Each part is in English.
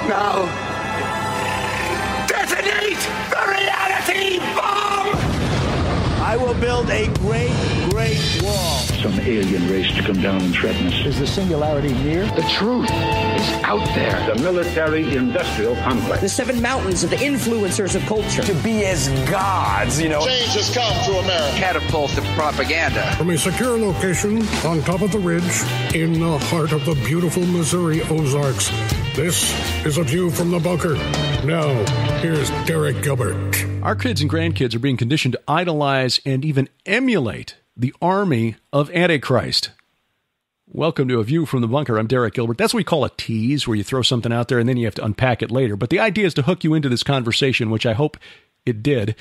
Now, detonate the reality bomb! I will build a great, great wall. Some alien race to come down and threaten us. Is the singularity near? The truth is out there. The military-industrial complex. The 7 mountains of the influencers of culture. To be as gods, you know. Change has come to America. Catapult of propaganda. From a secure location on top of the ridge in the heart of the beautiful Missouri Ozarks, this is A View from the Bunker. Now, here's Derek Gilbert. Our kids and grandkids are being conditioned to idolize and even emulate the army of Antichrist. Welcome to A View from the Bunker. I'm Derek Gilbert. That's what we call a tease, where you throw something out there and then you have to unpack it later. But the idea is to hook you into this conversation, which I hope it did.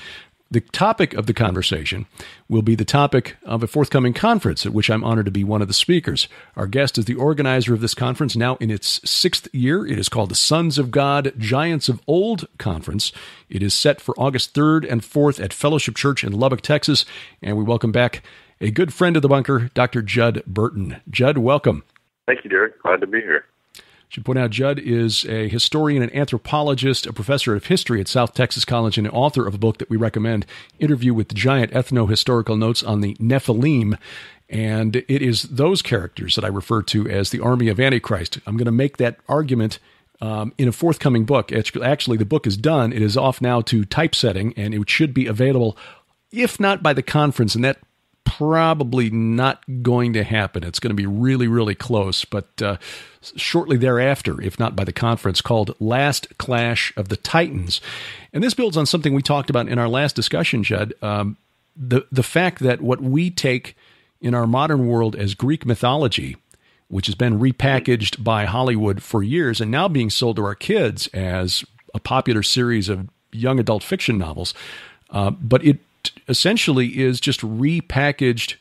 The topic of the conversation will be the topic of a forthcoming conference at which I'm honored to be one of the speakers. Our guest is the organizer of this conference, now in its 6th year. It is called the Sons of God, Giants of Old Conference. It is set for August 3rd and 4th at Fellowship Church in Lubbock, Texas. And we welcome back a good friend of the bunker, Dr. Judd Burton. Judd, welcome. Thank you, Derek. Glad to be here. Should point out Judd is a historian and anthropologist, a professor of history at South Texas College, and an author of a book that we recommend, Interview with the Giant, Ethno-Historical Notes on the Nephilim. And it is those characters that I refer to as the army of Antichrist. I'm going to make that argument in a forthcoming book. Actually, the book is done. It is off now to typesetting, and it should be available, if not by the conference, and that probably not going to happen. It's going to be really, really close, but shortly thereafter, if not by the conference, called Last Clash of the Titans. And this builds on something we talked about in our last discussion, Judd, the fact that what we take in our modern world as Greek mythology, which has been repackaged by Hollywood for years and now being sold to our kids as a popular series of young adult fiction novels, but it essentially is just repackaged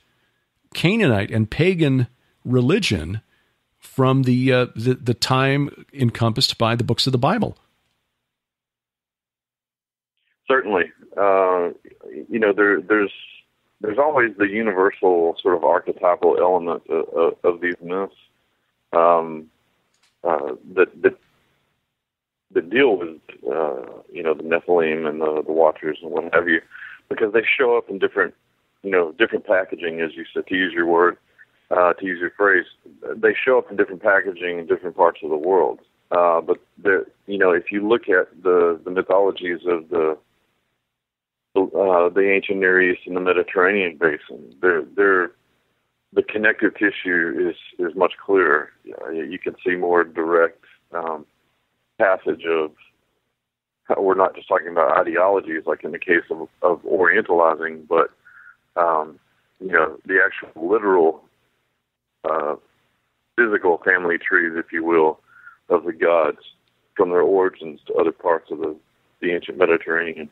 Canaanite and pagan religion from the time encompassed by the books of the Bible. Certainly, there's always the universal sort of archetypal element of these myths that deal with the Nephilim and the Watchers and what have you, because they show up in different packaging, as you said, to use your word, to use your phrase. They show up in different packaging in different parts of the world. But if you look at the mythologies of the ancient Near East and the Mediterranean basin, the connective tissue is much clearer. You can see more direct passage of. We're not just talking about ideologies, like in the case of Orientalizing, but the actual literal physical family trees, if you will, of the gods from their origins to other parts of the ancient Mediterranean.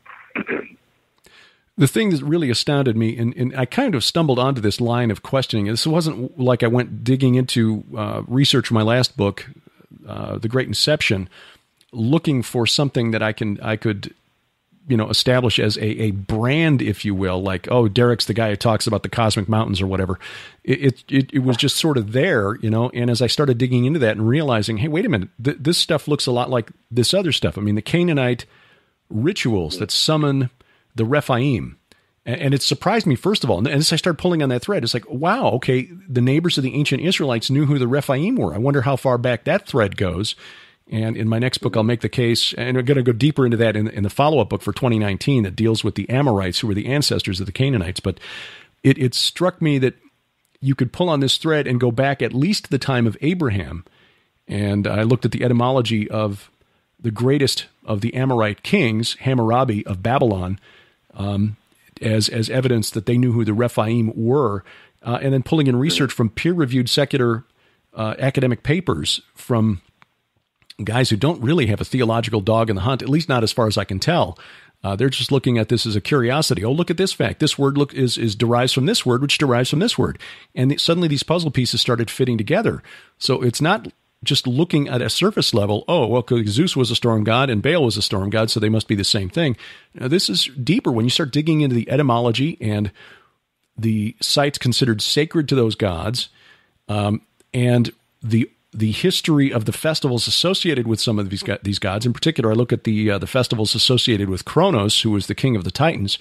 The thing that really astounded me, and I kind of stumbled onto this line of questioning. This wasn't like I went digging into research for my last book, The Great Inception, looking for something that I could establish as a brand, if you will, like, oh, Derek's the guy who talks about the cosmic mountains or whatever. It was just sort of there, and as I started digging into that and realizing, hey, wait a minute, this stuff looks a lot like this other stuff. I mean, the Canaanite rituals that summon the Rephaim. And it surprised me, first of all, and as I started pulling on that thread, it's like, wow, okay, the neighbors of the ancient Israelites knew who the Rephaim were. I wonder how far back that thread goes. And in my next book, I'll make the case, and I'm going to go deeper into that in the follow-up book for 2019 that deals with the Amorites, who were the ancestors of the Canaanites. But it struck me that you could pull on this thread and go back at least to the time of Abraham. And I looked at the etymology of the greatest of the Amorite kings, Hammurabi of Babylon, as evidence that they knew who the Rephaim were. And then pulling in research from peer-reviewed secular academic papers from guys who don't really have a theological dog in the hunt, at least not as far as I can tell. They're just looking at this as a curiosity. Oh, look at this fact. This word is derives from this word, which derives from this word. And suddenly these puzzle pieces started fitting together. So it's not just looking at a surface level, oh, well, Zeus was a storm god and Baal was a storm god, so they must be the same thing. Now, this is deeper when you start digging into the etymology and the sites considered sacred to those gods, and the the history of the festivals associated with some of these gods. In particular, I look at the festivals associated with Kronos, who was the king of the Titans,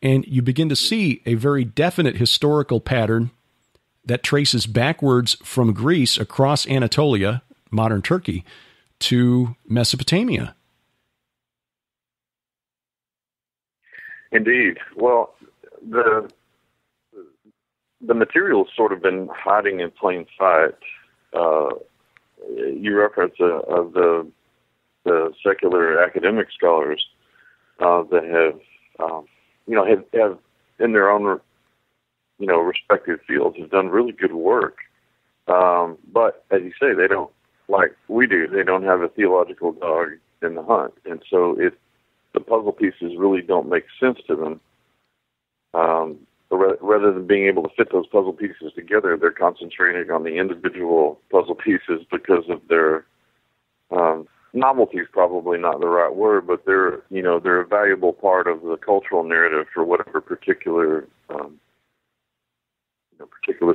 and you begin to see a very definite historical pattern that traces backwards from Greece across Anatolia, modern Turkey, to Mesopotamia. Indeed. Well, the material's sort of been hiding in plain sight. You reference the secular academic scholars that have in their own respective fields have done really good work. But as you say, they don't, like we do, they don't have a theological dog in the hunt, and so the puzzle pieces really don't make sense to them. Rather than being able to fit those puzzle pieces together, they're concentrating on the individual puzzle pieces because of their novelty is probably not the right word, but they're a valuable part of the cultural narrative for whatever particular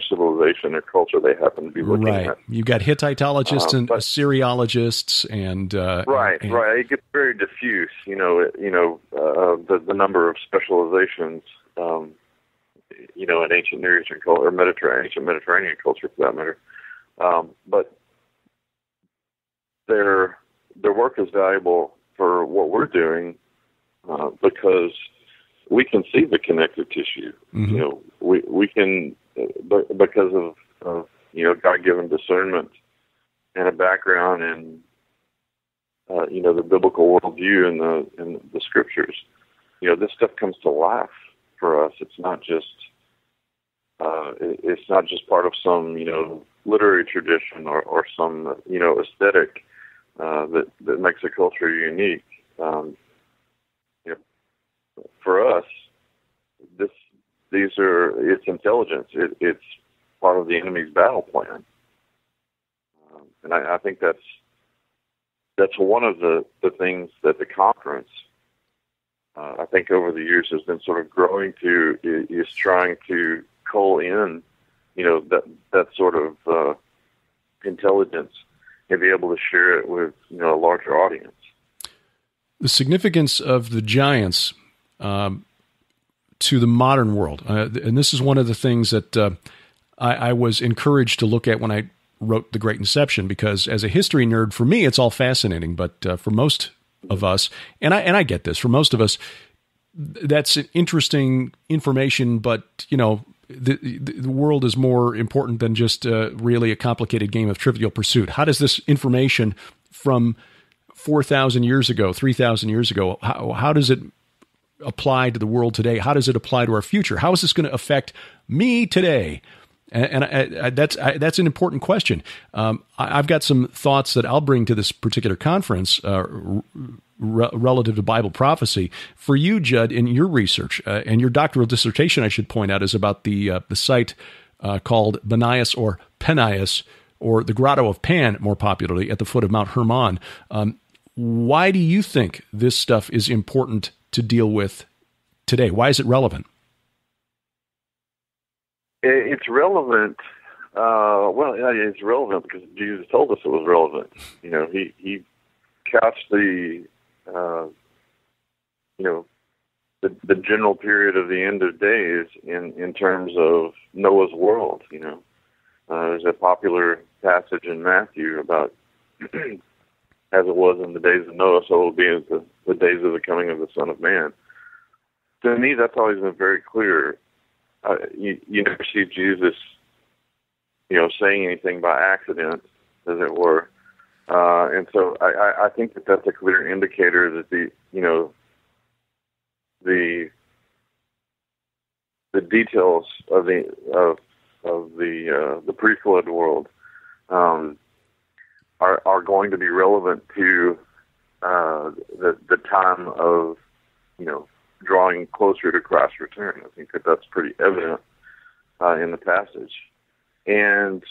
civilization or culture they happen to be looking at. You've got Hittitologists and Assyriologists, and right. It gets very diffuse. The number of specializations. In ancient Near Eastern culture, or ancient Mediterranean culture, for that matter. But their work is valuable for what we're doing because we can see the connective tissue. Mm-hmm. We can, because of God-given discernment and a background in the biblical worldview and the scriptures. This stuff comes to life for us. It's not just part of some literary tradition or some aesthetic that makes a culture unique. For us, it's intelligence. It's part of the enemy's battle plan, and I think that's one of the things that the conference, I think over the years has been sort of growing to, is trying to cull in, that sort of intelligence and be able to share it with, a larger audience. The significance of the giants to the modern world, and this is one of the things that I was encouraged to look at when I wrote The Great Inception, because as a history nerd, for me, it's all fascinating, but for most of us, and I get this, for most of us, that's interesting information, but the world is more important than just really a complicated game of Trivial Pursuit. How does this information from 4,000 years ago, 3,000 years ago, how does it apply to the world today? How does it apply to our future? How is this going to affect me today? And that's an important question. I've got some thoughts that I'll bring to this particular conference relative to Bible prophecy. For you, Judd, in your research and your doctoral dissertation, I should point out, is about the site called Banias or Penias, or the Grotto of Pan, more popularly, at the foot of Mount Hermon. Why do you think this stuff is important to deal with today? Why is it relevant? It's relevant. It's relevant because Jesus told us it was relevant. He couched the general period of the end of days in terms of Noah's world. There's a popular passage in Matthew about as it was in the days of Noah, so it will be in the days of the coming of the Son of Man. To me, that's always been very clear. You never see Jesus, saying anything by accident, as it were. And so I think that that's a clear indicator that the details of the pre-flood world are going to be relevant to the time of drawing closer to Christ's return. I think that that's pretty evident in the passage, and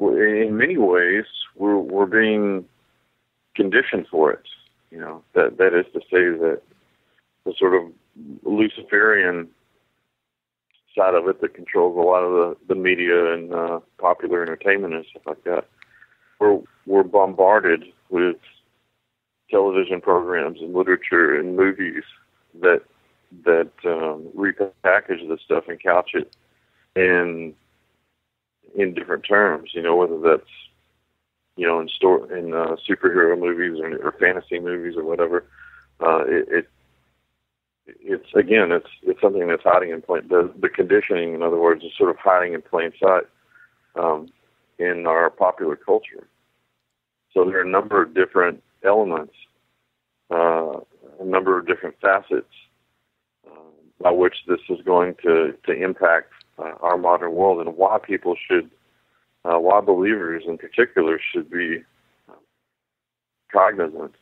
in many ways we're being conditioned for it. That is to say that the sort of Luciferian side of it that controls a lot of the media and popular entertainment and stuff like that we're bombarded with television programs and literature and movies that repackage this stuff and couch it in different terms. Whether that's in superhero movies or fantasy movies or whatever. It's something that's hiding in plain. The conditioning, in other words, is sort of hiding in plain sight in our popular culture. So there are a number of different elements, a number of different facets by which this is going to impact our modern world, and why people should, why believers in particular should be cognizant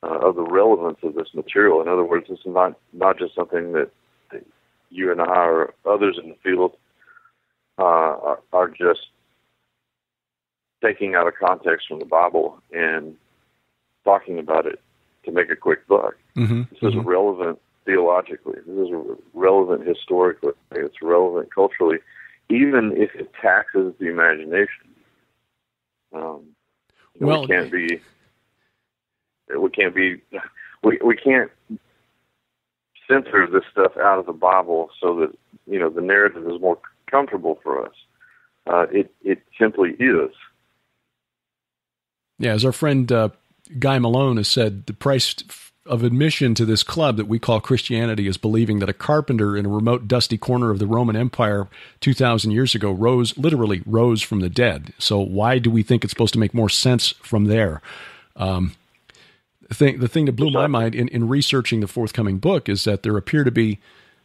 of the relevance of this material. In other words, this is not just something that you and I or others in the field are just taking out of context from the Bible and talking about it to make a quick buck. Mm-hmm. This is relevant theologically. This is relevant historically. It's relevant culturally, even if it taxes the imagination. We can't censor this stuff out of the Bible so that the narrative is more comfortable for us. It simply is. Yeah, as our friend Guy Malone has said, the price of admission to this club that we call Christianity is believing that a carpenter in a remote, dusty corner of the Roman Empire 2,000 years ago literally rose from the dead. So why do we think it's supposed to make more sense from there? The thing that blew my mind in researching the forthcoming book is that there appear to be,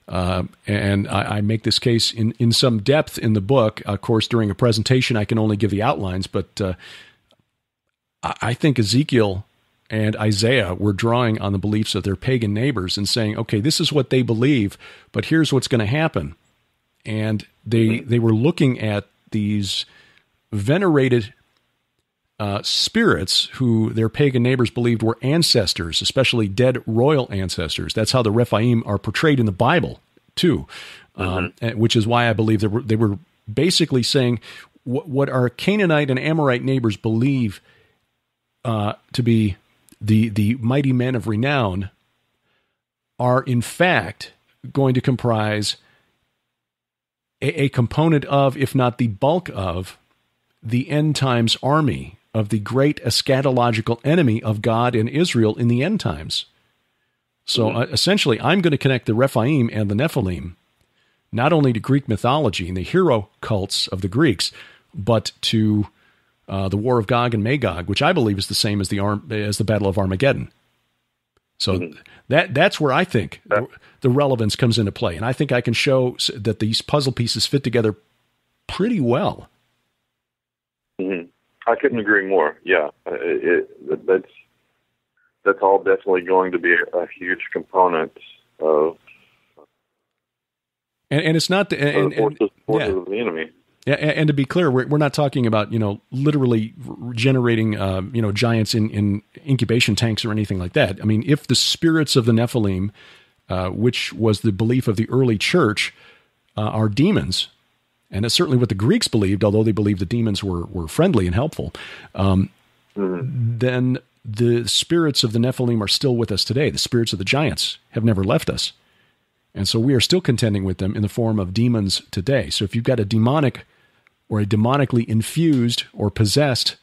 and I make this case in some depth in the book. Of course, during a presentation, I can only give the outlines, but I think Ezekiel and Isaiah were drawing on the beliefs of their pagan neighbors and saying, okay, this is what they believe, but here's what's going to happen. And they were looking at these venerated spirits who their pagan neighbors believed were ancestors, especially dead royal ancestors. That's how the Rephaim are portrayed in the Bible, too, which is why I believe they were basically saying what our Canaanite and Amorite neighbors believe to be the mighty men of renown are in fact going to comprise a component of, if not the bulk of, the end times army of the great eschatological enemy of God and Israel in the end times. So essentially, I'm going to connect the Rephaim and the Nephilim not only to Greek mythology and the hero cults of the Greeks, but to the War of Gog and Magog, which I believe is the same as the Battle of Armageddon. So that's where I think the relevance comes into play. And I think I can show that these puzzle pieces fit together pretty well. Mm-hmm. I couldn't agree more. Yeah, that's all definitely going to be a huge component of and it's not the forces of the enemy. Yeah, and to be clear, we're not talking about literally generating giants in incubation tanks or anything like that. I mean, if the spirits of the Nephilim, which was the belief of the early church, are demons, and it's certainly what the Greeks believed, although they believed the demons were friendly and helpful, then the spirits of the Nephilim are still with us today. The spirits of the giants have never left us. And so we are still contending with them in the form of demons today. So if you've got a demonic or a demonically infused or possessed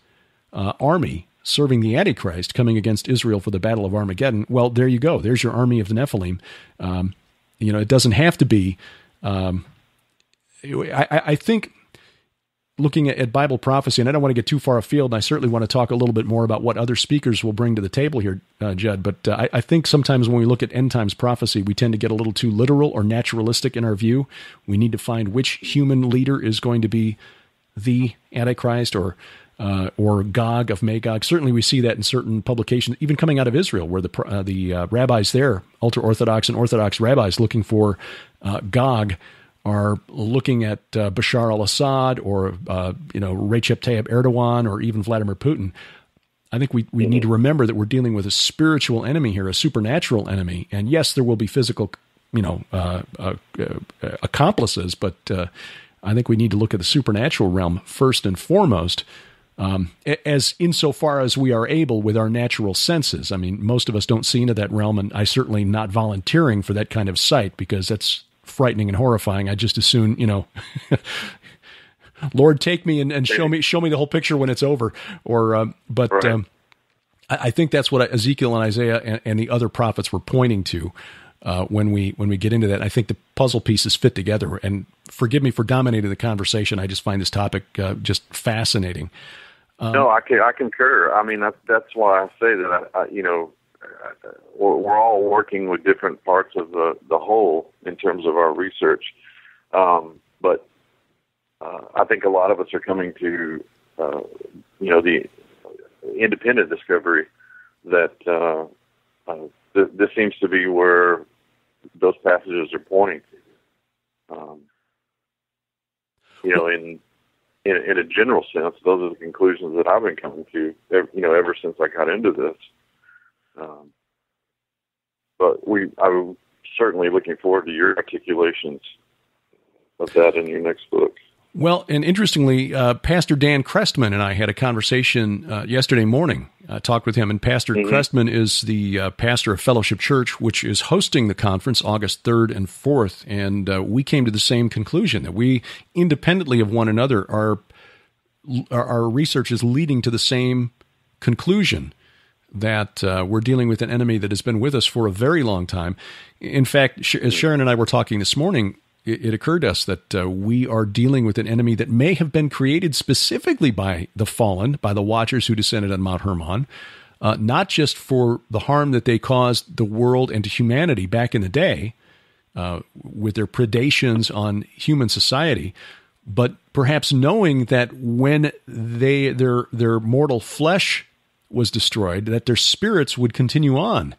army serving the Antichrist coming against Israel for the Battle of Armageddon, well, there you go. There's your army of the Nephilim. It doesn't have to be... I think looking at Bible prophecy, and I don't want to get too far afield, and I certainly want to talk a little bit more about what other speakers will bring to the table here, Judd, but I think sometimes when we look at end times prophecy, we tend to get a little too literal or naturalistic in our view. We need to find which human leader is going to be the Antichrist or Gog of Magog. Certainly we see that in certain publications, even coming out of Israel, where the rabbis there, ultra-Orthodox and Orthodox rabbis looking for Gog, are looking at Bashar al-Assad or Recep Tayyip Erdogan or even Vladimir Putin. I think we need to remember that we're dealing with a spiritual enemy here, a supernatural enemy. And yes, there will be physical, accomplices, but I think we need to look at the supernatural realm first and foremost as insofar as we are able with our natural senses. I mean, most of us don't see into that realm, and I certainly not volunteering for that kind of sight because that's frightening and horrifying. I just as soon, Lord, take me and show me the whole picture when it's over. I think that's what Ezekiel and Isaiah and the other prophets were pointing to when we get into that. I think the puzzle pieces fit together. And forgive me for dominating the conversation. I just find this topic just fascinating. No, I concur. I mean, that's why I say that we're all working with different parts of the whole in terms of our research, but I think a lot of us are coming to the independent discovery that this seems to be where those passages are pointing to. In a general sense, those are the conclusions that I've been coming to, ever since I got into this. But I'm certainly looking forward to your articulations of that in your next book. Well, and interestingly, Pastor Dan Crestman and I had a conversation yesterday morning. I talked with him, and Pastor Crestman is the pastor of Fellowship Church, which is hosting the conference August 3rd and 4th, and we came to the same conclusion, that we, independently of one another, our research is leading to the same conclusion, that we're dealing with an enemy that has been with us for a very long time. In fact, as Sharon and I were talking this morning, it occurred to us that we are dealing with an enemy that may have been created specifically by the fallen, by the Watchers who descended on Mount Hermon, not just for the harm that they caused the world and to humanity back in the day with their predations on human society, but perhaps knowing that when their mortal flesh was destroyed, that their spirits would continue on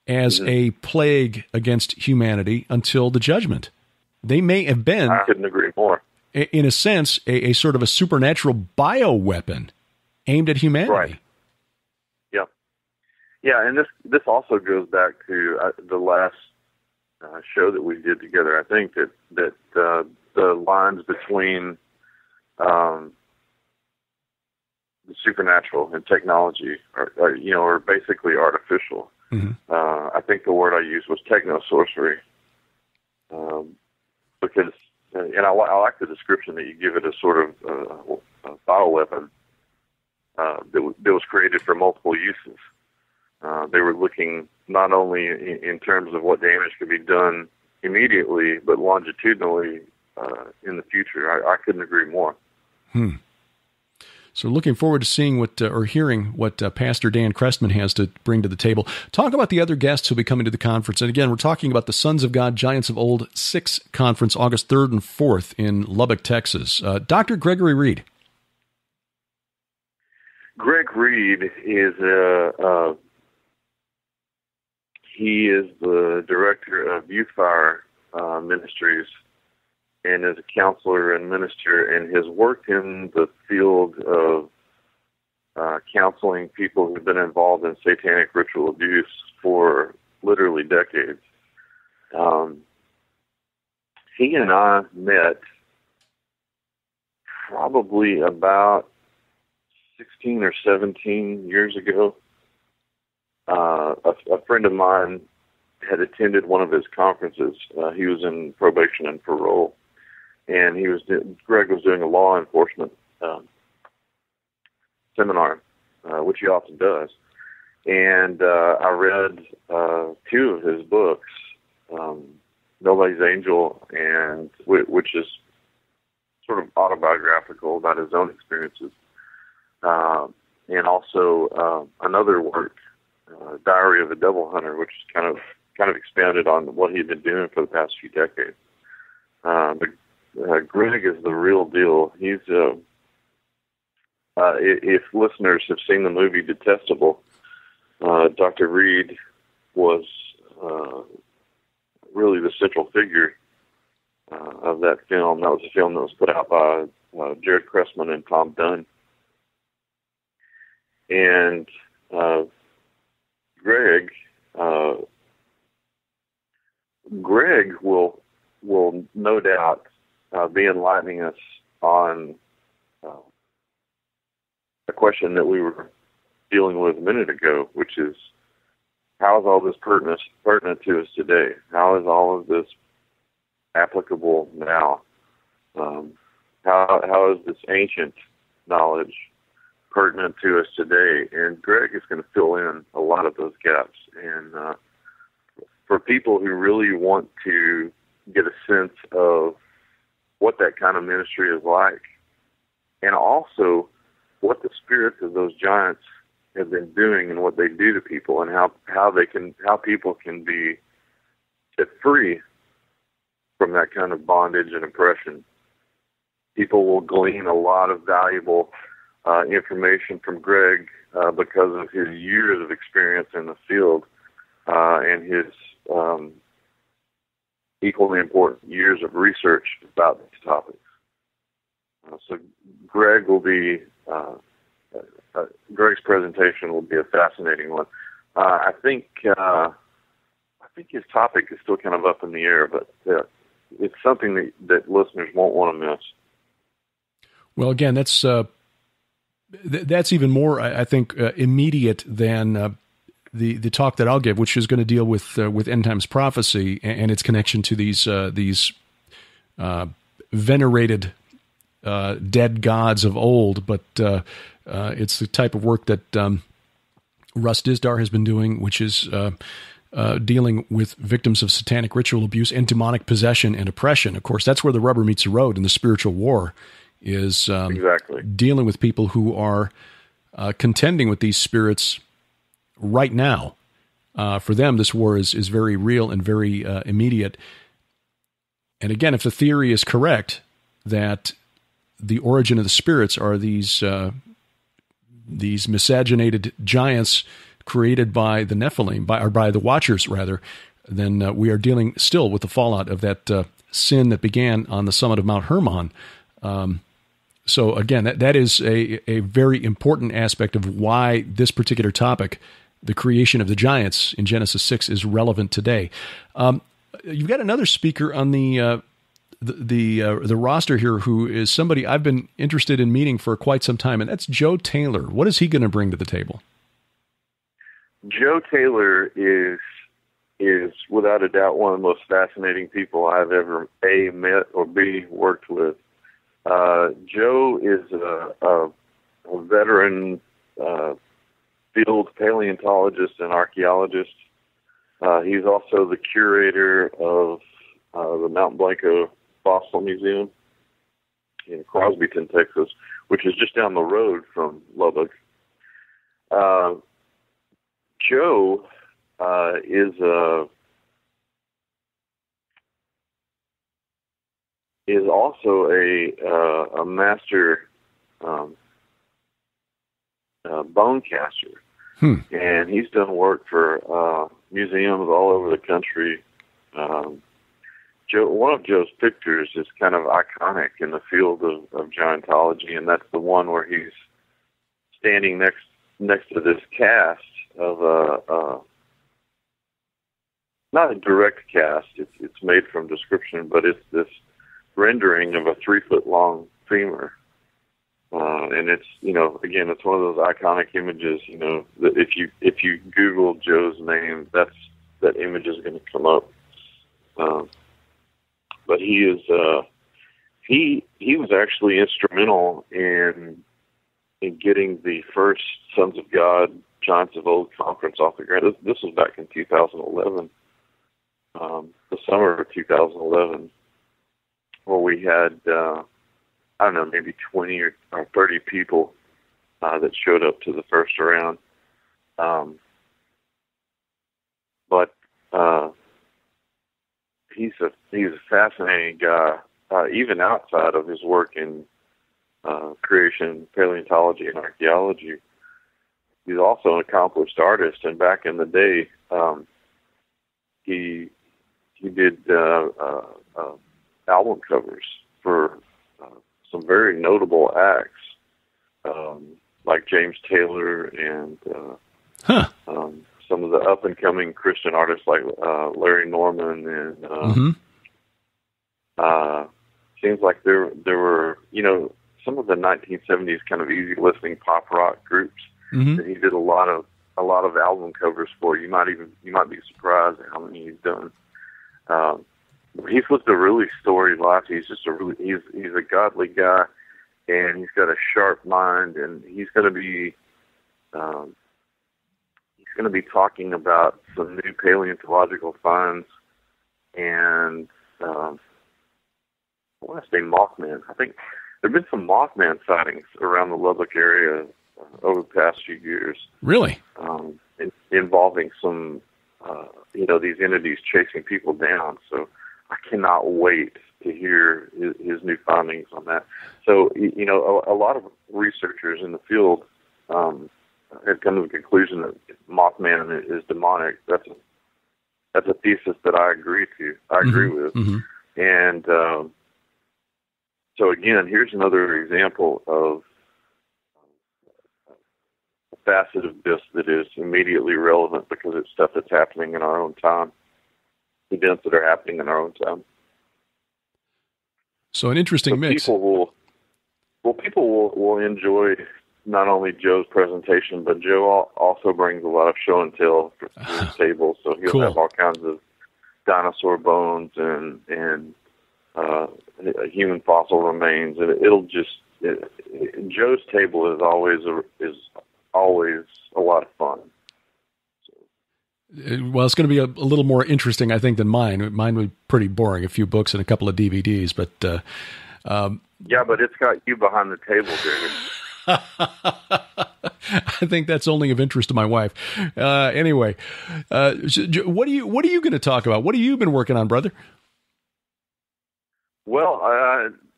as a plague against humanity until the judgment. They may have been, I couldn't agree more, in a sense, a sort of a supernatural bioweapon aimed at humanity. Right. Yeah, and this also goes back to the last show that we did together. I think that the lines between the supernatural and technology are basically artificial. Mm-hmm. I think the word I used was techno-sorcery. Because, and I like the description that you give it as sort of a bioweapon that was created for multiple uses. They were looking not only in terms of what damage could be done immediately, but longitudinally in the future. I couldn't agree more. So looking forward to seeing or hearing what Pastor Dan Crestman has to bring to the table. Talk about the other guests who'll be coming to the conference. And again, we're talking about the Sons of God, Giants of Old 6 conference, August 3rd and 4th in Lubbock, Texas. Dr. Gregory Reed. Greg Reed is he is the director of Youth Fire Ministries, and is a counselor and minister, and has worked in the field of counseling people who've been involved in satanic ritual abuse for literally decades. He and I met probably about 16 or 17 years ago. A friend of mine had attended one of his conferences. He was in probation and parole. And Greg was doing a law enforcement seminar, which he often does. And I read 2 of his books, Nobody's Angel, and which is sort of autobiographical about his own experiences, and also another work, Diary of a Devil Hunter, which is kind of expanded on what he'd been doing for the past few decades. Greg is the real deal. He's if listeners have seen the movie Detestable, Dr. Reed was really the central figure of that film. That was a film that was put out by Jared Cressman and Tom Dunn. And Greg will no doubt be enlightening us on question that we were dealing with a minute ago, which is, how is all this pertinent to us today? How is all of this applicable now? How is this ancient knowledge pertinent to us today? And Greg is going to fill in a lot of those gaps. And for people who really want to get a sense of what that kind of ministry is like, and also what the spirits of those giants have been doing and what they do to people, and how people can be set free from that kind of bondage and oppression. People will glean a lot of valuable information from Greg because of his years of experience in the field and his equally important years of research about these topics. So Greg will be Greg's presentation will be a fascinating one. I think his topic is still kind of up in the air, but it's something that listeners won't want to miss. Well, again, that's even more, I think, immediate than the talk that I'll give, which is going to deal with end times prophecy and its connection to these venerated dead gods of old. But it's the type of work that Russ Dizdar has been doing, which is dealing with victims of satanic ritual abuse and demonic possession and oppression. Of course, that's where the rubber meets the road in the spiritual war, is exactly dealing with people who are contending with these spirits right now. For them, this war is very real and very immediate. And again, if the theory is correct that the origin of the spirits are these miscegenated giants created by the Nephilim, by the Watchers rather, then we are dealing still with the fallout of that sin that began on the summit of Mount Hermon. So again, that is a very important aspect of why this particular topic, the creation of the giants in Genesis 6, is relevant today. You've got another speaker on the roster here who is somebody I've been interested in meeting for quite some time, and that's Joe Taylor. What is he going to bring to the table? Joe Taylor is without a doubt one of the most fascinating people I've ever A, met, or B, worked with. Joe is a veteran field paleontologist and archaeologist. He's also the curator of the Mount Blanco Fossil Museum in Crosbyton, Texas, which is just down the road from Lubbock. Joe is also a master bone caster, and he's done work for museums all over the country. One of Joe's pictures is kind of iconic in the field of giantology, and that's the one where he's standing next to this cast of not a direct cast. It's made from description, but it's this rendering of a 3-foot-long femur. And it's, again, it's one of those iconic images, that if you Google Joe's name, that image is going to come up. But he is, he was actually instrumental in getting the first Sons of God, Giants of Old conference off the ground. This was back in 2011, the summer of 2011, where we had, I don't know, maybe 20 or 30 people that showed up to the first round. But he's a fascinating guy, even outside of his work in creation, paleontology, and archaeology. He's also an accomplished artist, and back in the day, he did album covers for some very notable acts, like James Taylor and some of the up-and-coming Christian artists like Larry Norman. And seems like there were, some of the 1970s kind of easy listening pop rock groups that he did a lot of album covers for. You might be surprised at how many he's done. He's lived a really storied life. He's just he's a godly guy, and he's got a sharp mind, and he's going to be talking about some new paleontological finds, and I want to say Mothman. I think there have been some Mothman sightings around the Lubbock area over the past few years. Really? Involving some, these entities chasing people down. So I cannot wait to hear his new findings on that. So, a lot of researchers in the field have come to the conclusion that Mothman is demonic. That's a thesis that I agree with. Mm-hmm. And so again, here's another example of a facet of this that is immediately relevant because it's stuff that's happening in our own time, events that are happening in our own time. So an interesting mix. People will enjoy not only Joe's presentation, but Joe also brings a lot of show and tell to the table. So he'll have all kinds of dinosaur bones and human fossil remains, and Joe's table is always a lot of fun. Well, it's going to be a little more interesting, I think, than mine. Mine was pretty boring, a few books and a couple of DVDs, but yeah, but it's got you behind the table, David. I think that's only of interest to my wife. Anyway, what are you going to talk about? What have you been working on, brother? Well,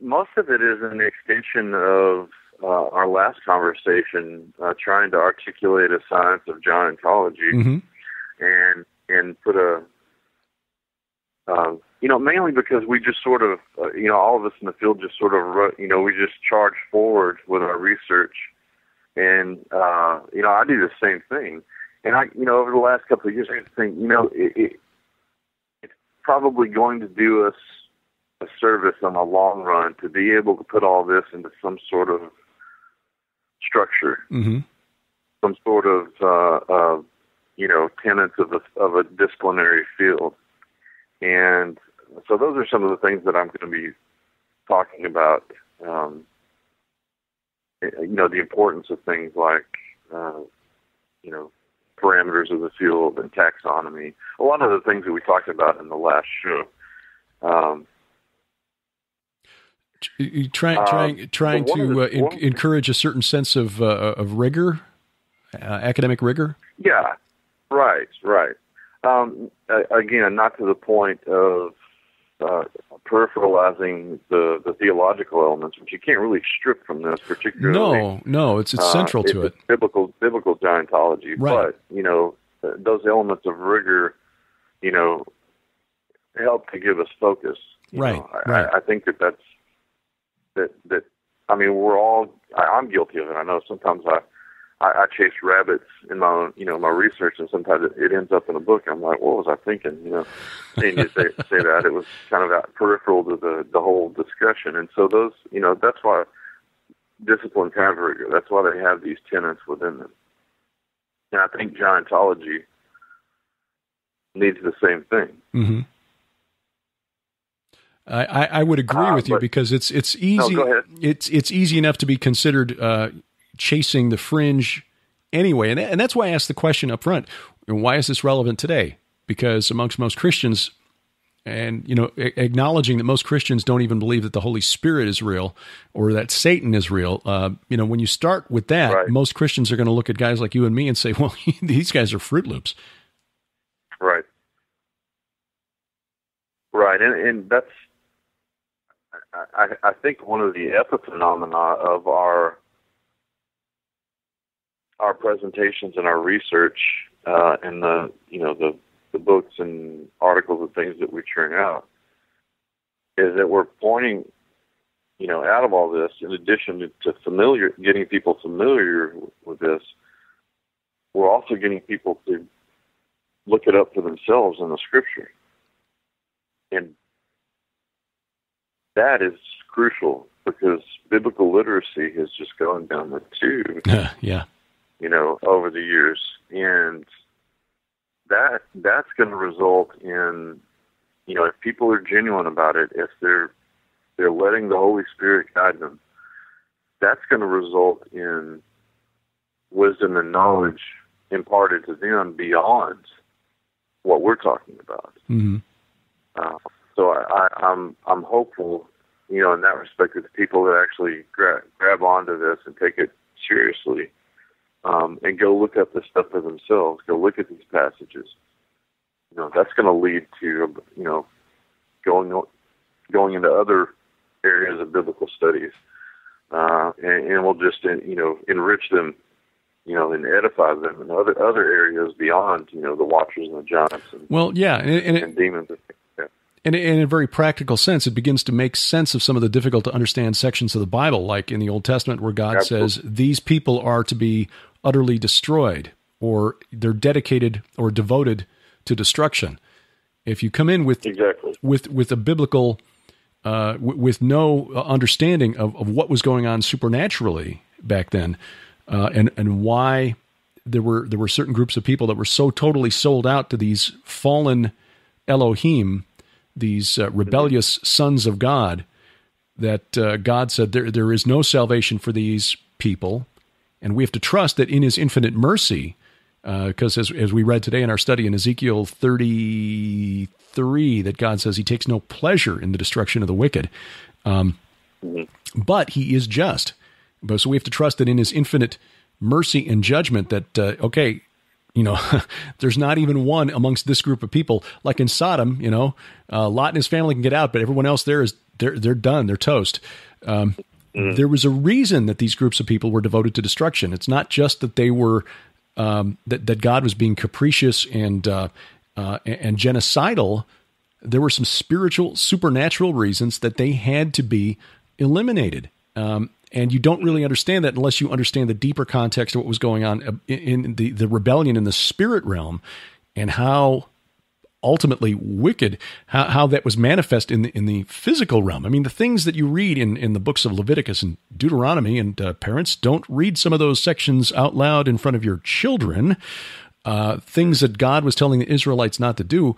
most of it is an extension of our last conversation, trying to articulate a science of giantology, mm-hmm. and put mainly because we just sort of, all of us in the field just sort of, we just charge forward with our research, and I do the same thing, and over the last couple of years, I think, it's probably going to do us a service in the long run to be able to put all this into some sort of structure, mm-hmm. some sort of tenets of a disciplinary field. And so those are some of the things that I'm going to be talking about. The importance of things like parameters of the field and taxonomy. A lot of the things that we talked about in the last show. Trying to encourage a certain sense of rigor, academic rigor. Yeah, right. Again, not to the point of peripheralizing the theological elements, which you can't really strip from this particularly. No, it's central to it. Biblical giantology, right. But those elements of rigor, help to give us focus. Right. I think that we're all. I'm guilty of it. I know sometimes I chase rabbits in my own, my research, and sometimes it ends up in a book. I'm like, what was I thinking? Seeing you say that, it was kind of peripheral to the whole discussion. And so those, that's why discipline have rigor. That's why they have these tenets within them. And I think giantology needs the same thing. Mm-hmm. I would agree with you because it's easy. No, go ahead. It's easy enough to be considered chasing the fringe anyway, and that's why I asked the question up front: why is this relevant today? Because amongst most Christians, and acknowledging that most Christians don't even believe that the Holy Spirit is real or that Satan is real. When you start with that, right. Most Christians are going to look at guys like you and me and say, "Well, these guys are Fruit Loops." Right. Right, and that's. I think one of the epiphenomena of our presentations and our research and the books and articles and things that we churn out is that we're pointing out of all this, in addition to getting people familiar with this, we're also getting people to look it up for themselves in the Scripture. And that is crucial because biblical literacy has just gone down the tube. Yeah. Over the years, and that's going to result in, if people are genuine about it, if they're letting the Holy Spirit guide them, that's going to result in wisdom and knowledge imparted to them beyond what we're talking about. Mm-hmm. So I'm hopeful, in that respect, that the people that actually grab onto this and take it seriously, and go look up this stuff for themselves, go look at these passages, that's going to lead to, going into other areas of biblical studies, and will just, enrich them, and edify them in other areas beyond, the Watchers and the Giants and demons. And in a very practical sense, it begins to make sense of some of the difficult to understand sections of the Bible, like in the Old Testament where God says these people are to be utterly destroyed, or they're dedicated or devoted to destruction. If you come in with a biblical, with no understanding of what was going on supernaturally back then, and why there were certain groups of people that were so totally sold out to these fallen Elohim, these rebellious sons of God, that God said there is no salvation for these people, and we have to trust that in His infinite mercy, because as we read today in our study in Ezekiel 33, that God says He takes no pleasure in the destruction of the wicked, but He is just. So we have to trust that in His infinite mercy and judgment that, there's not even one amongst this group of people, like in Sodom, Lot and his family can get out, but everyone else there they're done. They're toast. There was a reason that these groups of people were devoted to destruction. It's not just that they were, that God was being capricious and genocidal. There were some spiritual, supernatural reasons that they had to be eliminated. And you don't really understand that unless you understand the deeper context of what was going on in the rebellion in the spirit realm, and how ultimately wicked, how that was manifest in the physical realm. I mean, the things that you read in the books of Leviticus and Deuteronomy, and parents, don't read some of those sections out loud in front of your children. Things that God was telling the Israelites not to do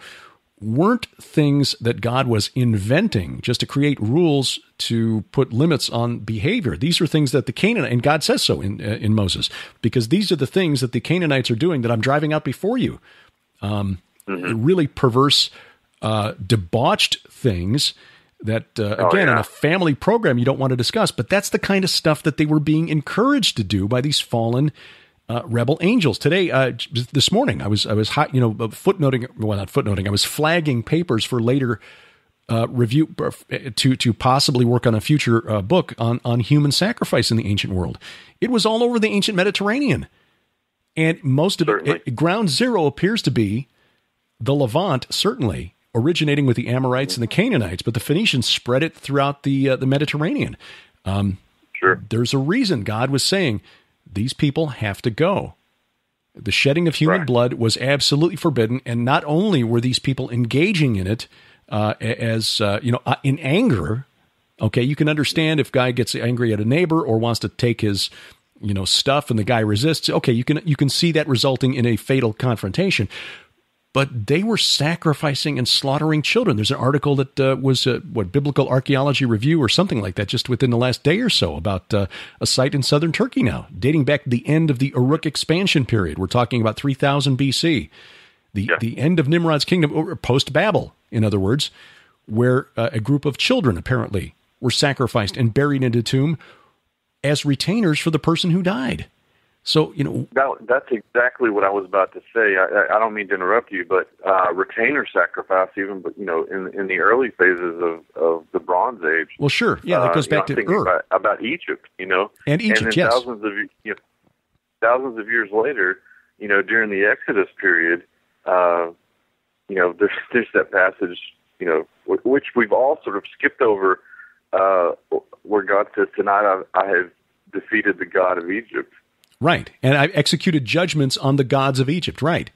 weren't things that God was inventing just to create rules to put limits on behavior. These are things that the Canaanites, and God says so in Moses, because these are the things that the Canaanites are doing that I'm driving out before you. Really perverse, debauched things that, in a family program you don't want to discuss, but that's the kind of stuff that they were being encouraged to do by these fallen rebel angels. Today, this morning, I was footnoting. Well, not footnoting. I was flagging papers for later review to possibly work on a future book on human sacrifice in the ancient world. It was all over the ancient Mediterranean, and most of it, ground zero appears to be the Levant, certainly originating with the Amorites and the Canaanites, but the Phoenicians spread it throughout the Mediterranean. There's a reason God was saying, these people have to go. The shedding of human blood was absolutely forbidden, and not only were these people engaging in it in anger. Okay, you can understand if a guy gets angry at a neighbor or wants to take his stuff, and the guy resists. Okay, you can see that resulting in a fatal confrontation. But they were sacrificing and slaughtering children. There's an article that was Biblical Archaeology Review or something like that just within the last day or so about a site in southern Turkey now, dating back to the end of the Uruk expansion period. We're talking about 3000 BC, the end of Nimrod's kingdom, or post-Babel, in other words, where a group of children apparently were sacrificed and buried in a tomb as retainers for the person who died. So, that's exactly what I was about to say. I don't mean to interrupt you, but retainer sacrifice, even, in the early phases of the Bronze Age. Well, sure, yeah, that goes back to Ur. About Egypt, and Egypt, then yes. Thousands of years later, during the Exodus period, there's that passage, which we've all sort of skipped over, where God says, "Tonight I have defeated the God of Egypt." Right, and I've executed judgments on the gods of Egypt, right.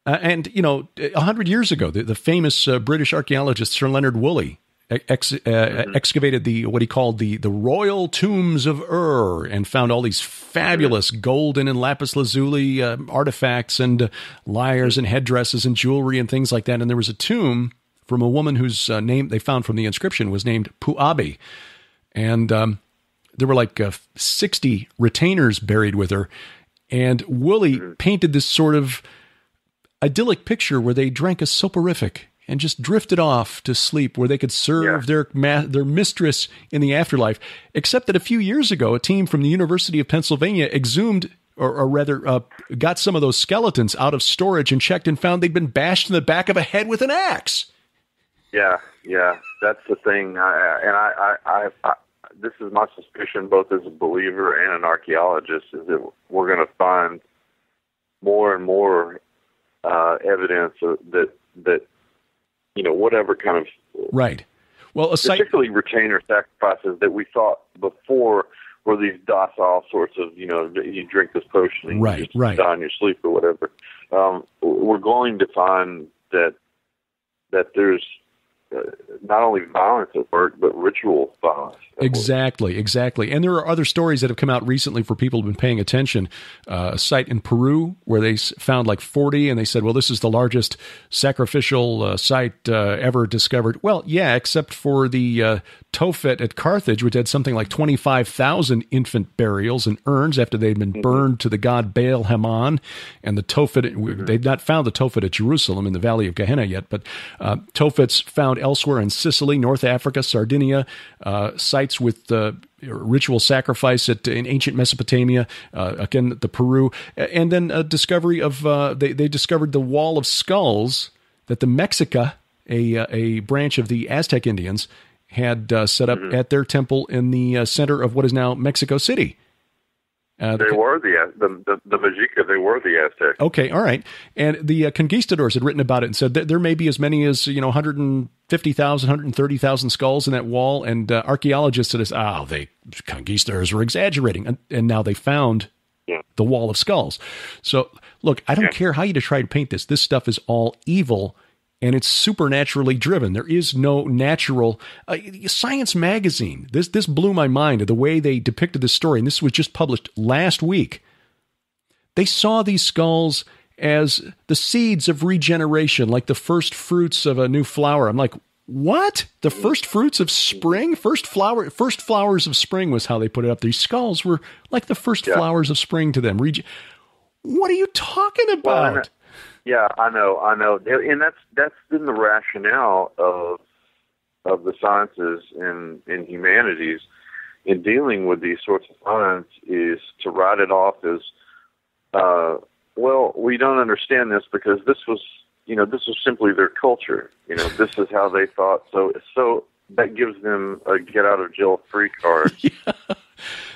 And, 100 years ago, the famous British archaeologist Sir Leonard Woolley excavated what he called the royal tombs of Ur, and found all these fabulous golden and lapis lazuli artifacts and lyres and headdresses and jewelry and things like that. And there was a tomb from a woman whose name they found from the inscription was named Puabi. And there were like 60 retainers buried with her. And Woolley painted this sort of idyllic picture where they drank a soporific and just drifted off to sleep, where they could serve their mistress in the afterlife. Except that a few years ago, a team from the University of Pennsylvania exhumed, or rather got some of those skeletons out of storage and checked and found they'd been bashed in the back of a head with an axe. Yeah, that's the thing. I this is my suspicion, both as a believer and an archaeologist, is that we're going to find more and more evidence that whatever kind of right. Well, particularly retainer sacrifices that we thought before were these docile sorts of you drink this potion and you just die in your sleep or whatever. We're going to find that there's not only violence at work, but ritual violence. Exactly. And there are other stories that have come out recently for people who've been paying attention. A site in Peru where they found like 40, and they said, well, this is the largest sacrificial site ever discovered. Well, yeah, except for the Tophet at Carthage, which had something like 25,000 infant burials and urns after they'd been burned to the god Baal Haman. And the Tophet, they've not found the Tophet at Jerusalem in the Valley of Gehenna yet, but Tophets found elsewhere in Sicily, North Africa, Sardinia, sites with ritual sacrifice in ancient Mesopotamia, again, the Peru, and then a discovery of, they discovered the Wall of Skulls that the Mexica, a branch of the Aztec Indians, had set up at their temple in the center of what is now Mexico City. They were the Mexica. They were the Aztecs. Okay, all right. And the conquistadors had written about it and said that there may be as many as 150,000, 130,000 skulls in that wall. And archaeologists said, conquistadors were exaggerating. And now they found the Wall of Skulls. So look, I don't care how you try to paint this. This stuff is all evil. And it's supernaturally driven. There is no natural. Science Magazine, this blew my mind, the way they depicted this story. And this was just published last week. They saw these skulls as the seeds of regeneration, like the first fruits of a new flower. I'm like, what? The first fruits of spring? First flowers of spring was how they put it up. These skulls were like the first flowers of spring to them. What are you talking about? Well, yeah, I know, and that's been the rationale of the sciences and humanities in dealing with these sorts of finds, is to write it off as, well, we don't understand this because this was simply their culture. This is how they thought. So that gives them a get out of jail free card.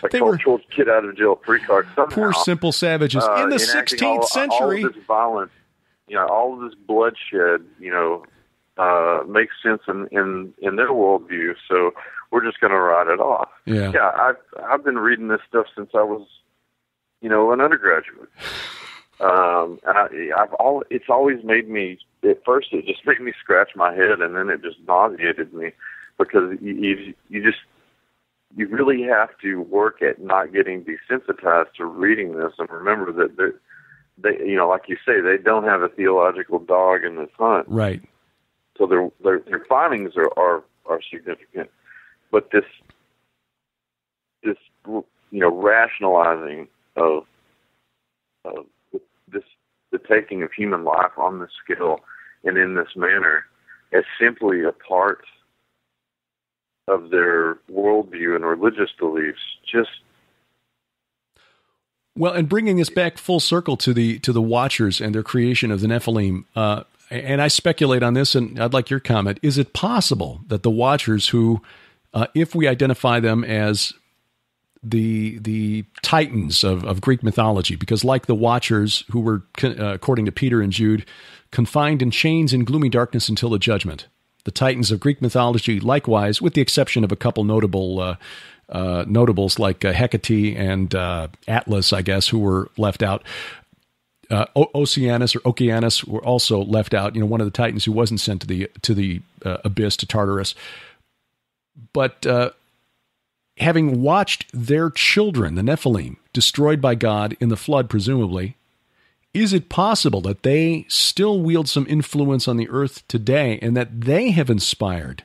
A cultural get out of jail free card somehow. Poor simple savages in the 16th century. All of this violence. All of this bloodshed, makes sense in their worldview. So we're just going to write it off. Yeah. I've been reading this stuff since I was, an undergraduate. And it's always made me. At first, it just made me scratch my head, and then it just nauseated me because you really have to work at not getting desensitized to reading this, and remember that. They, like you say, they don't have a theological dog in this hunt. Right. So their findings are significant, but this rationalizing of the taking of human life on this scale and in this manner as simply a part of their worldview and religious beliefs, just. Well, and bringing us back full circle to the Watchers and their creation of the Nephilim, and I speculate on this, and I'd like your comment. Is it possible that the Watchers, who, if we identify them as the titans of Greek mythology, because like the Watchers, who were, according to Peter and Jude, confined in chains and gloomy darkness until the judgment, the titans of Greek mythology, likewise, with the exception of a couple notable notables like Hecate and Atlas, I guess, who were left out. Oceanus were also left out. One of the Titans who wasn't sent to the abyss, to Tartarus. But having watched their children, the Nephilim, destroyed by God in the flood, presumably, is it possible that they still wield some influence on the earth today and that they have inspired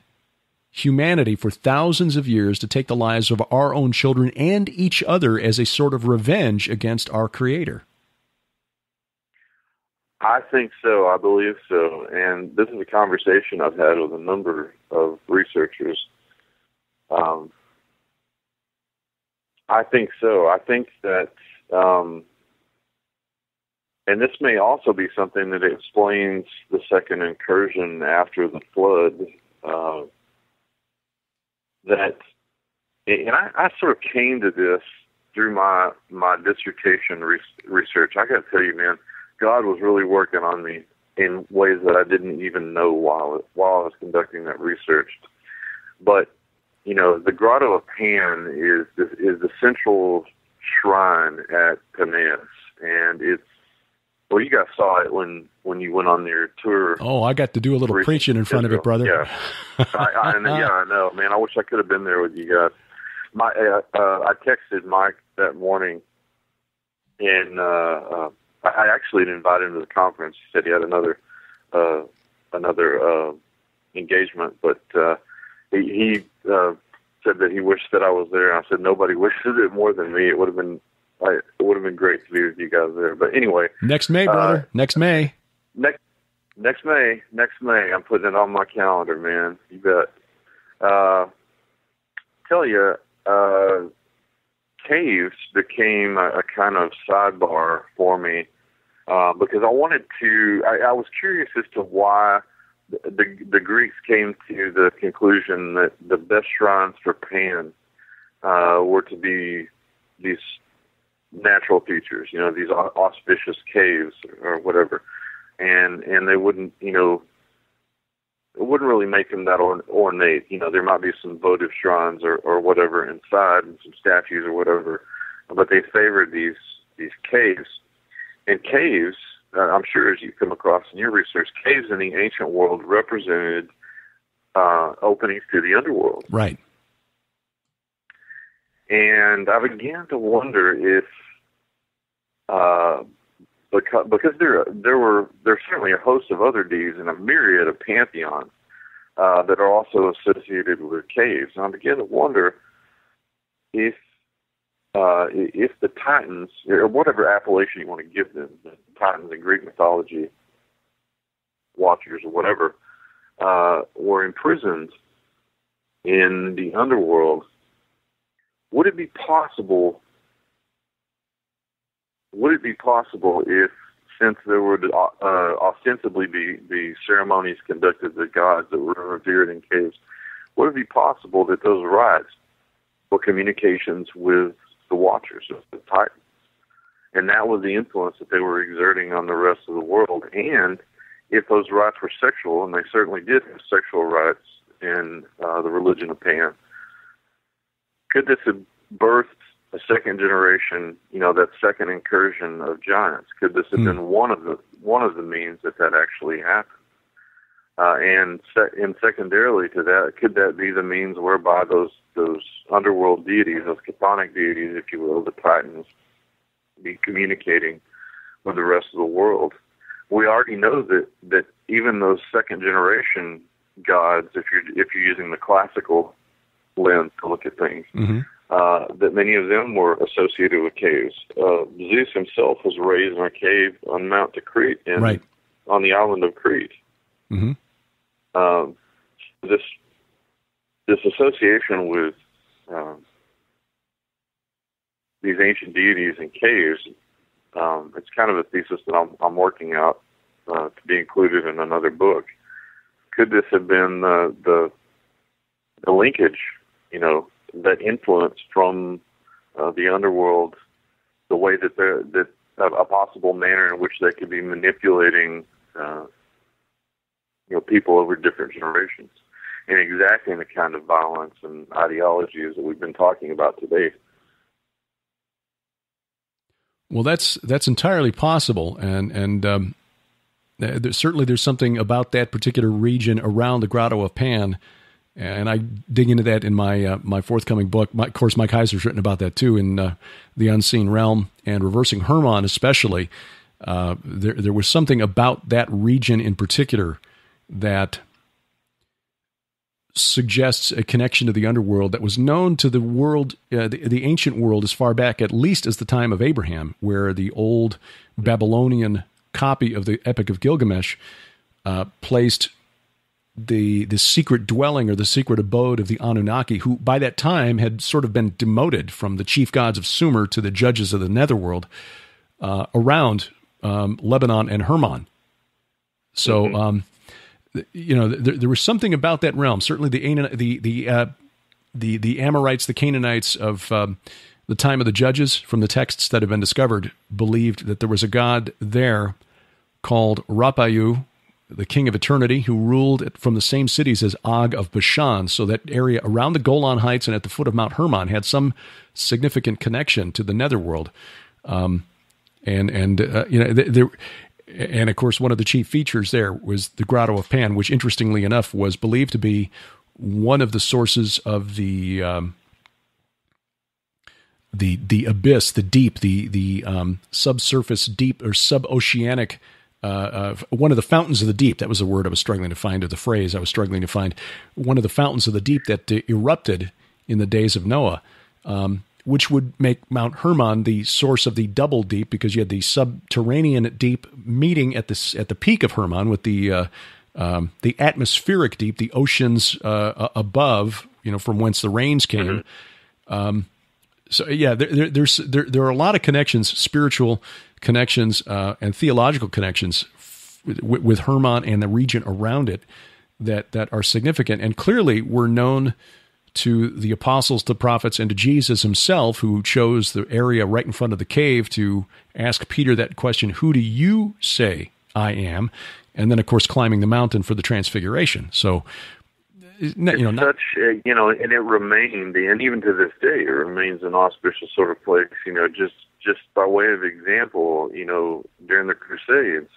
humanity for thousands of years to take the lives of our own children and each other as a sort of revenge against our Creator? I think so. I believe so. And this is a conversation I've had with a number of researchers. I think so. I think that, and this may also be something that explains the second incursion after the flood, I sort of came to this through my dissertation research. I got to tell you, man, God was really working on me in ways that I didn't even know while I was conducting that research. But the Grotto of Pan is the central shrine at Paneas, and well, you guys saw it when you went on your tour. Oh, I got to do a little preaching in front of it, brother. Yeah, I know, man. I wish I could have been there with you guys. I texted Mike that morning, and I actually invited him to the conference. He said he had another engagement, but he said that he wished that I was there. And I said nobody wishes it more than me. It would have been great to be with you guys there. But anyway, next May, brother. Next May. Next May. I'm putting it on my calendar, man. You bet. Tell you, caves became a kind of sidebar for me because I wanted to. I was curious as to why the Greeks came to the conclusion that the best shrines for Pan were to be these natural features, these auspicious caves or whatever, and they wouldn't, it wouldn't really make them that ornate. There might be some votive shrines or whatever inside and some statues or whatever, but they favored these caves. And caves, I'm sure as you come across in your research, caves in the ancient world represented openings to the underworld. Right. And I began to wonder if, because there's certainly a host of other deeds and a myriad of pantheons that are also associated with caves. And I began to wonder if the Titans, or whatever appellation you want to give them, the Titans in Greek mythology, watchers or whatever, were imprisoned in the underworld. Would it be possible if, since there would ostensibly be ceremonies conducted to gods that were revered in caves, would it be possible that those rites were communications with the watchers of the Titans? And that was the influence that they were exerting on the rest of the world. And if those rites were sexual, and they certainly did have sexual rites in the religion of Pan, could this have birthed a second generation, that second incursion of giants? Could this have been one of the means that actually happened? And secondarily to that, could that be the means whereby those underworld deities, those chthonic deities, if you will, the Titans, be communicating with the rest of the world? We already know that even those second generation gods, if you're using the classical lens to look at things, that many of them were associated with caves. Zeus himself was raised in a cave on Mount Crete, on the island of Crete. Mm-hmm. This association with these ancient deities in caves, it's kind of a thesis that I'm working out to be included in another book. Could this have been the linkage, that influence from the underworld, the way that a possible manner in which they could be manipulating, people over different generations, and exacting the kind of violence and ideologies that we've been talking about today? Well, that's entirely possible, and there's something about that particular region around the Grotto of Pan And I dig into that in my forthcoming book. Of course, Mike Heiser's written about that too in The Unseen Realm and Reversing Hermon, especially. There was something about that region in particular that suggests a connection to the underworld that was known to the world, the ancient world, as far back at least as the time of Abraham, where the old Babylonian copy of the Epic of Gilgamesh placed the secret dwelling or the secret abode of the Anunnaki, who by that time had sort of been demoted from the chief gods of Sumer to the judges of the netherworld around Lebanon and Hermon. So, there was something about that realm. Certainly the Amorites, the Canaanites of the time of the judges, from the texts that have been discovered, believed that there was a god there called Rapayu, the king of eternity, who ruled from the same cities as Og of Bashan. So that area around the Golan Heights and at the foot of Mount Hermon had some significant connection to the netherworld. And of course, one of the chief features there was the Grotto of Pan, which, interestingly enough, was believed to be one of the sources of the abyss, the deep, the subsurface deep or suboceanic. One of the fountains of the deep, that was the word I was struggling to find, or the phrase I was struggling to find, one of the fountains of the deep that erupted in the days of Noah, which would make Mount Hermon the source of the double deep, because you had the subterranean deep meeting at the peak of Hermon with the atmospheric deep, the oceans above, from whence the rains came. So yeah, there are a lot of connections, spiritual connections and theological connections with Hermon and the region around it that are significant, and clearly were known to the apostles, the prophets, and to Jesus himself, who chose the area right in front of the cave to ask Peter that question, "Who do you say I am?" And then, of course, climbing the mountain for the transfiguration. So, and it remained, and even to this day, it remains an auspicious sort of place. Just by way of example, during the Crusades,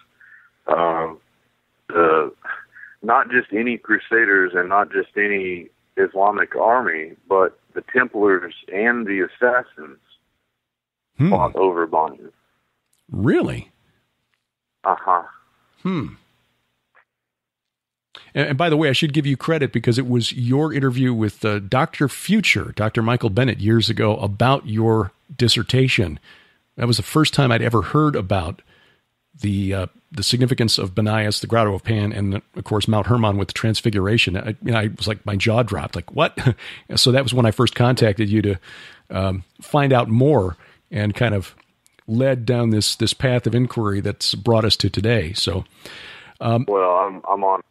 not just any Crusaders and not just any Islamic army, but the Templars and the Assassins fought over Bonneville. Really? Uh-huh. And by the way, I should give you credit, because it was your interview with Dr. Future, Dr. Michael Bennett, years ago about your dissertation. That was the first time I'd ever heard about the significance of Banias, the Grotto of Pan, and of course Mount Hermon with the Transfiguration. I was like, my jaw dropped. Like, what? So that was when I first contacted you to find out more, and kind of led down this path of inquiry that's brought us to today. So, well, I'm on.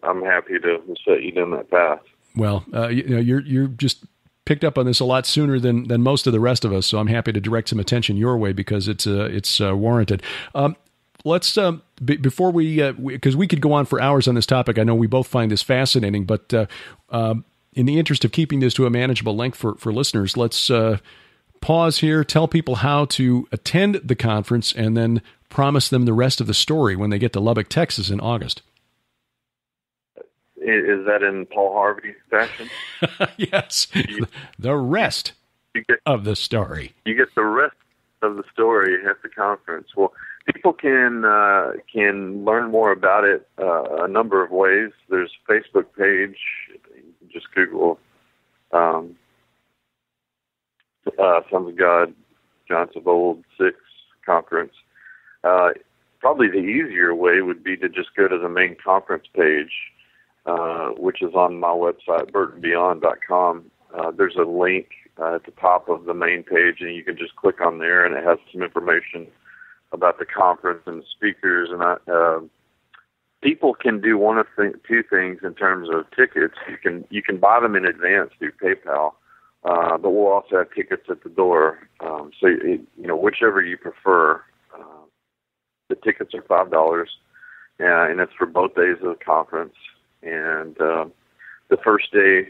I'm happy to set you down that path. Well, you're just picked up on this a lot sooner than most of the rest of us, so I'm happy to direct some attention your way, because it's warranted. Let's before we because we could go on for hours on this topic. I know we both find this fascinating, but in the interest of keeping this to a manageable length for listeners, let's pause here, tell people how to attend the conference, and then promise them the rest of the story when they get to Lubbock, Texas in August. Is that in Paul Harvey fashion? Yes. The rest of the story. You get the rest of the story at the conference. Well, people can learn more about it a number of ways. There's a Facebook page. You can just Google Sons of God, Giants of Old 6 conference. Probably the easier way would be to just go to the main conference page, which is on my website, burtonbeyond.com. There's a link at the top of the main page, and you can just click on there, and it has some information about the conference and the speakers. And people can do one of two things in terms of tickets. You can buy them in advance through PayPal, but we'll also have tickets at the door. So whichever you prefer. The tickets are $5, and it's for both days of the conference. And the first day,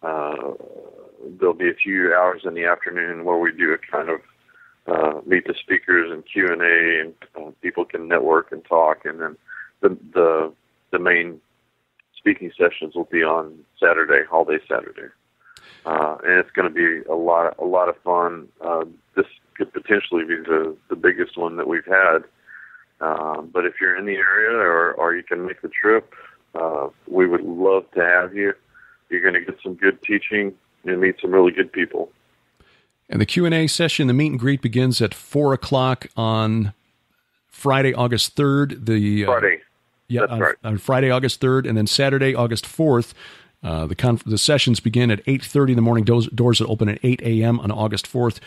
there'll be a few hours in the afternoon where we do a kind of meet the speakers and Q&A, and people can network and talk. And then the main speaking sessions will be on Saturday, all day Saturday. And it's going to be a lot of fun. This could potentially be the biggest one that we've had. But if you're in the area or you can make the trip, we would love to have you. You're going to get some good teaching and meet some really good people. And the Q&A session, the meet and greet, begins at 4:00 on Friday, August 3rd. Friday. Yeah, that's right. On Friday, August 3rd, and then Saturday, August 4th. The sessions begin at 8:30 in the morning. Doors will open at 8 a.m. on August 4th.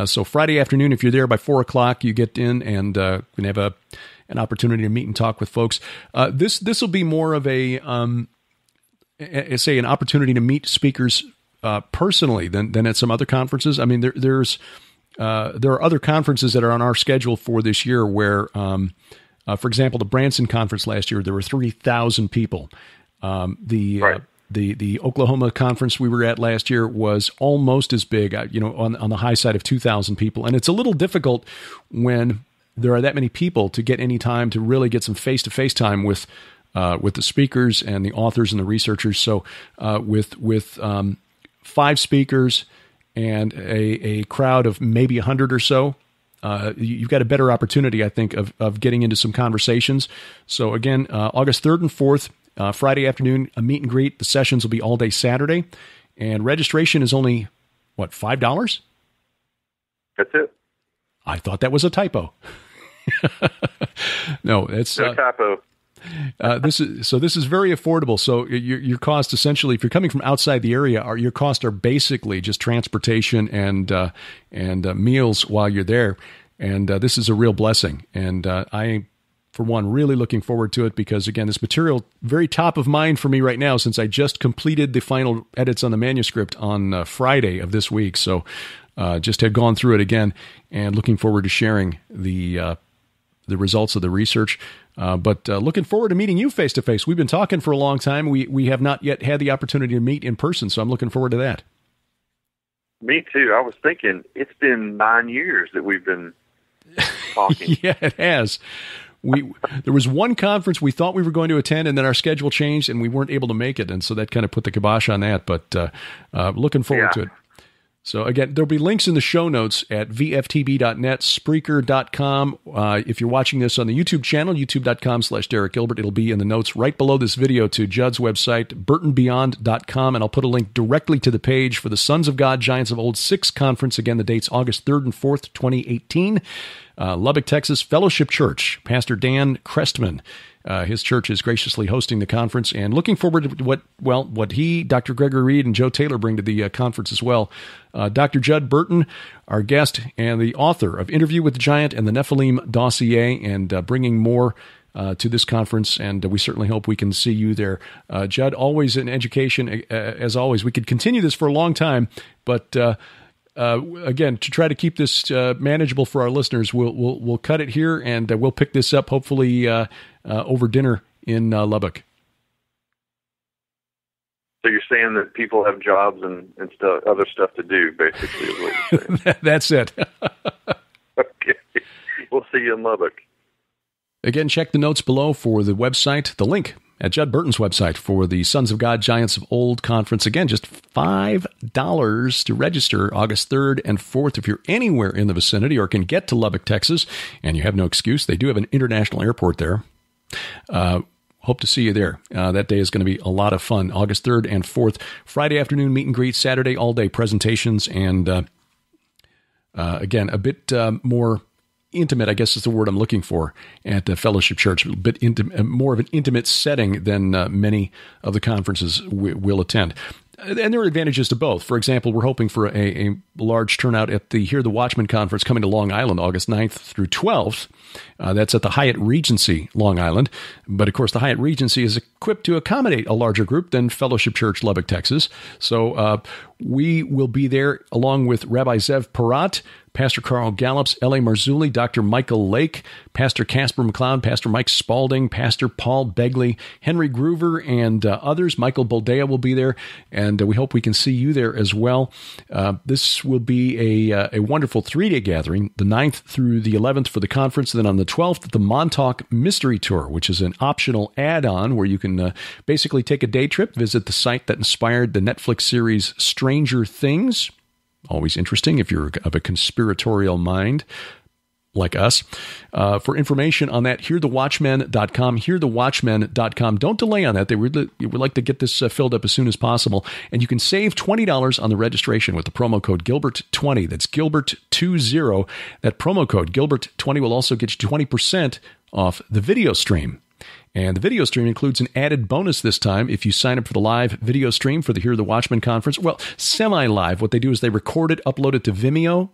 So Friday afternoon, if you're there by 4:00, you get in and can have an opportunity to meet and talk with folks. This will be more of an opportunity to meet speakers personally than at some other conferences. I mean, there are other conferences that are on our schedule for this year where, for example, the Branson conference last year, there were 3,000 people. The Oklahoma conference we were at last year was almost as big, on the high side of 2,000 people. And it's a little difficult when there are that many people to get any time to really get some face-to-face time with the speakers and the authors and the researchers. So with 5 speakers and a crowd of maybe 100 or so, you've got a better opportunity, I think, of getting into some conversations. So again, August 3rd and 4th, Friday afternoon, a meet and greet. The sessions will be all day Saturday, and registration is only, $5? That's it. I thought that was a typo. No, it's no typo. This is very affordable. So your cost, essentially, if you're coming from outside the area, your costs are basically just transportation and meals while you're there. And this is a real blessing. And I, for one, really looking forward to it because, again, this material very top of mind for me right now since I just completed the final edits on the manuscript on Friday of this week. So just had gone through it again and looking forward to sharing the results of the research. But looking forward to meeting you face to face. We've been talking for a long time. We have not yet had the opportunity to meet in person, so I'm looking forward to that. Me too. I was thinking it's been 9 years that we've been talking. Yeah, it has. There was one conference we thought we were going to attend, and then our schedule changed, and we weren't able to make it, and so that kind of put the kibosh on that. But looking forward to it. So again, there'll be links in the show notes at vftb.net, Spreaker.com. If you're watching this on the YouTube channel, youtube.com/Derek Gilbert, it'll be in the notes right below this video to Judd's website, burtonbeyond.com, and I'll put a link directly to the page for the Sons of God, Giants of Old 6 conference. Again, the date's August 3rd and 4th, 2018. Lubbock, Texas, Fellowship Church, Pastor Dan Crestman. His church is graciously hosting the conference and looking forward to what he, Dr. Gregory Reed, and Joe Taylor bring to the conference as well. Dr. Judd Burton, our guest and the author of Interview with the Giant and the Nephilim Dossier, and bringing more to this conference, and we certainly hope we can see you there. Judd, always in education, as always. We could continue this for a long time, but again, to try to keep this manageable for our listeners, we'll cut it here, and we'll pick this up hopefully over dinner in Lubbock. So you're saying that people have jobs and other stuff to do, basically, is what you're saying. That's it. Okay. We'll see you in Lubbock. Again, check the notes below for the website, the link at Judd Burton's website for the Sons of God, Giants of Old conference. Again, just $5 to register August 3rd and 4th if you're anywhere in the vicinity or can get to Lubbock, Texas, and you have no excuse. They do have an international airport there. Hope to see you there. That day is going to be a lot of fun. August 3rd and 4th, Friday afternoon meet and greet, Saturday all-day presentations, and again, a bit more intimate, I guess is the word I'm looking for, at the Fellowship Church. A bit more of an intimate setting than many of the conferences will attend. And there are advantages to both. For example, we're hoping for a large turnout at the Hear the Watchman conference coming to Long Island, August 9th through 12th. That's at the Hyatt Regency, Long Island. But, of course, the Hyatt Regency is equipped to accommodate a larger group than Fellowship Church, Lubbock, Texas. So we will be there along with Rabbi Zev Parat, Pastor Carl Gallops, L.A. Marzulli, Dr. Michael Lake, Pastor Casper McLeod, Pastor Mike Spalding, Pastor Paul Begley, Henry Groover, and others. Michael Boldea will be there, and we hope we can see you there as well. This will be a wonderful 3-day gathering, the 9th through the 11th for the conference, and then on the 12th, the Montauk Mystery Tour, which is an optional add-on where you can can basically take a day trip, visit the site that inspired the Netflix series Stranger Things. Always interesting if you're of a conspiratorial mind like us. For information on that, hearthewatchmen.com, hearthewatchmen.com. Don't delay on that. They would like to get this filled up as soon as possible. And you can save $20 on the registration with the promo code Gilbert20. That's Gilbert20. That promo code Gilbert20 will also get you 20% off the video stream. And the video stream includes an added bonus this time if you sign up for the live video stream for the Hear the Watchmen conference. Well, semi-live. What they do is they record it, upload it to Vimeo,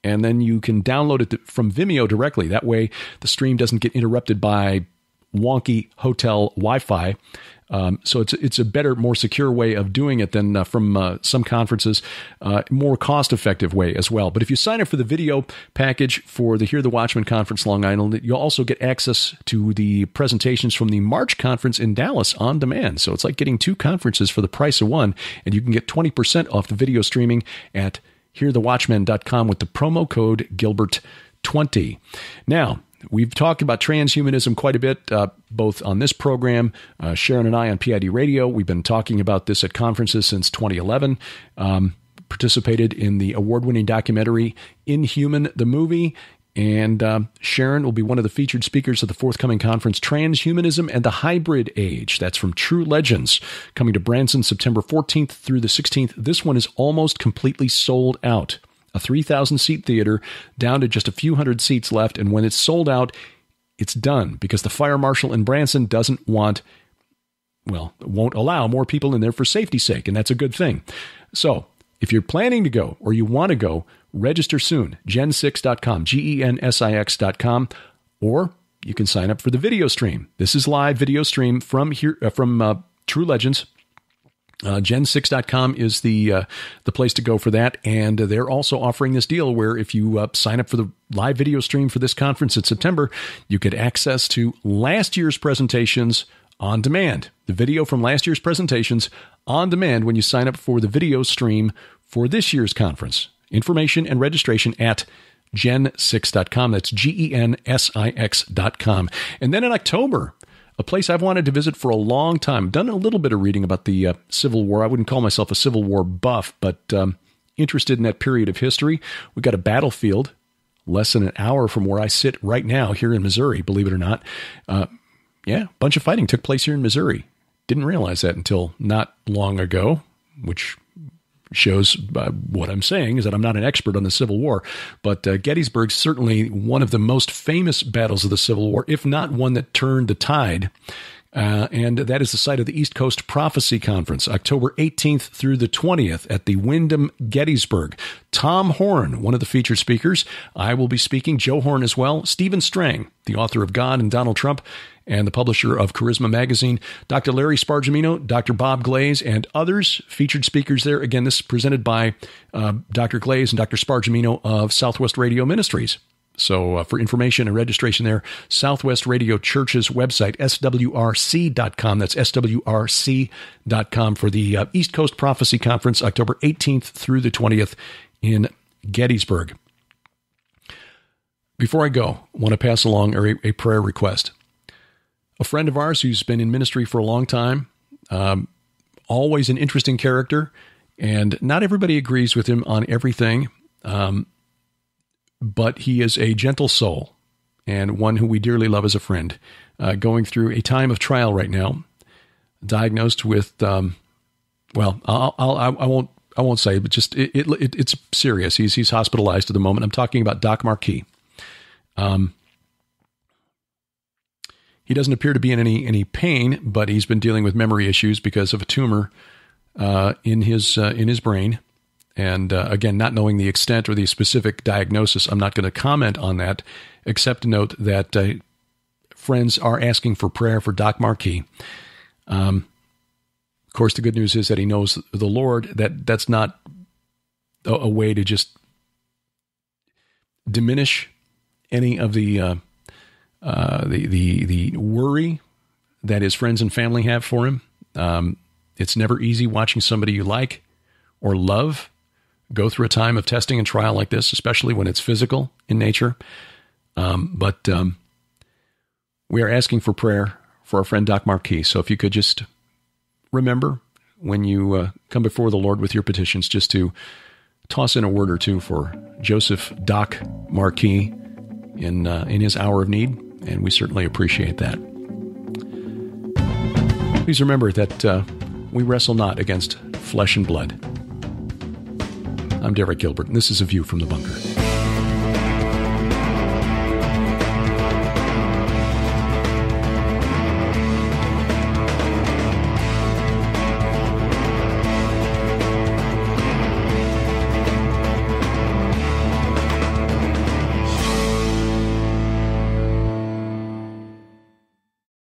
and then you can download it from Vimeo directly. That way, the stream doesn't get interrupted by wonky hotel Wi-Fi. So it's a better, more secure way of doing it than from some conferences, more cost-effective way as well. But if you sign up for the video package for the Hear the Watchmen Conference Long Island, you'll also get access to the presentations from the March conference in Dallas on demand. So it's like getting two conferences for the price of one, and you can get 20% off the video streaming at hearthewatchmen.com with the promo code Gilbert20. Now, we've talked about transhumanism quite a bit, both on this program, Sharon and I on PID Radio. We've been talking about this at conferences since 2011. Participated in the award-winning documentary Inhuman, the movie. And Sharon will be one of the featured speakers at the forthcoming conference, Transhumanism and the Hybrid Age. That's from True Legends, coming to Branson September 14th through the 16th. This one is almost completely sold out. A 3,000-seat theater down to just a few hundred seats left. And when it's sold out, it's done because the fire marshal in Branson won't allow more people in there for safety's sake. And that's a good thing. So if you're planning to go or you want to go, register soon, gen6.com, GENSIX.com, or you can sign up for the video stream. This is live video stream from True Legends. Gen6.com is the place to go for that. And they're also offering this deal where if you sign up for the live video stream for this conference in September, you get access to last year's presentations on demand. The video from last year's presentations on demand when you sign up for the video stream for this year's conference. Information and registration at gen6.com. That's GENSIX.com. And then in October, a place I've wanted to visit for a long time. I've done a little bit of reading about the Civil War. I wouldn't call myself a Civil War buff, but interested in that period of history. We've got a battlefield less than an hour from where I sit right now here in Missouri, believe it or not. A bunch of fighting took place here in Missouri. Didn't realize that until not long ago, which shows what I'm saying is that I'm not an expert on the Civil War, but Gettysburg's certainly one of the most famous battles of the Civil War, if not one that turned the tide. And that is the site of the East Coast Prophecy Conference, October 18th through the 20th at the Wyndham Gettysburg. Tom Horn, one of the featured speakers. I will be speaking. Joe Horn as well. Stephen Strang, the author of God and Donald Trump, and the publisher of Charisma Magazine, Dr. Larry Spargimino, Dr. Bob Glaze, and others featured speakers there. Again, this is presented by Dr. Glaze and Dr. Spargimino of Southwest Radio Ministries. So for information and registration there, Southwest Radio Church's website, swrc.com. That's swrc.com for the East Coast Prophecy Conference, October 18th through the 20th in Gettysburg. Before I go, I want to pass along a prayer request. A friend of ours who's been in ministry for a long time, always an interesting character, and not everybody agrees with him on everything, but he is a gentle soul and one who we dearly love as a friend, going through a time of trial right now, diagnosed with, I won't say, but just it's serious. He's hospitalized at the moment. I'm talking about Doc Marquis. He doesn't appear to be in any pain, but he's been dealing with memory issues because of a tumor in his brain. And again, not knowing the extent or the specific diagnosis, I'm not going to comment on that, except to note that friends are asking for prayer for Doc Marquis. Of course, the good news is that he knows the Lord. That's not a way to just diminish any of the worry that his friends and family have for him. It's never easy watching somebody you like or love go through a time of testing and trial like this, especially when it's physical in nature. But we are asking for prayer for our friend Doc Marquis. So if you could just remember when you come before the Lord with your petitions, just to toss in a word or two for Joseph Doc Marquis in his hour of need, and we certainly appreciate that. Please remember that we wrestle not against flesh and blood. I'm Derek Gilbert, and this is A View from the Bunker.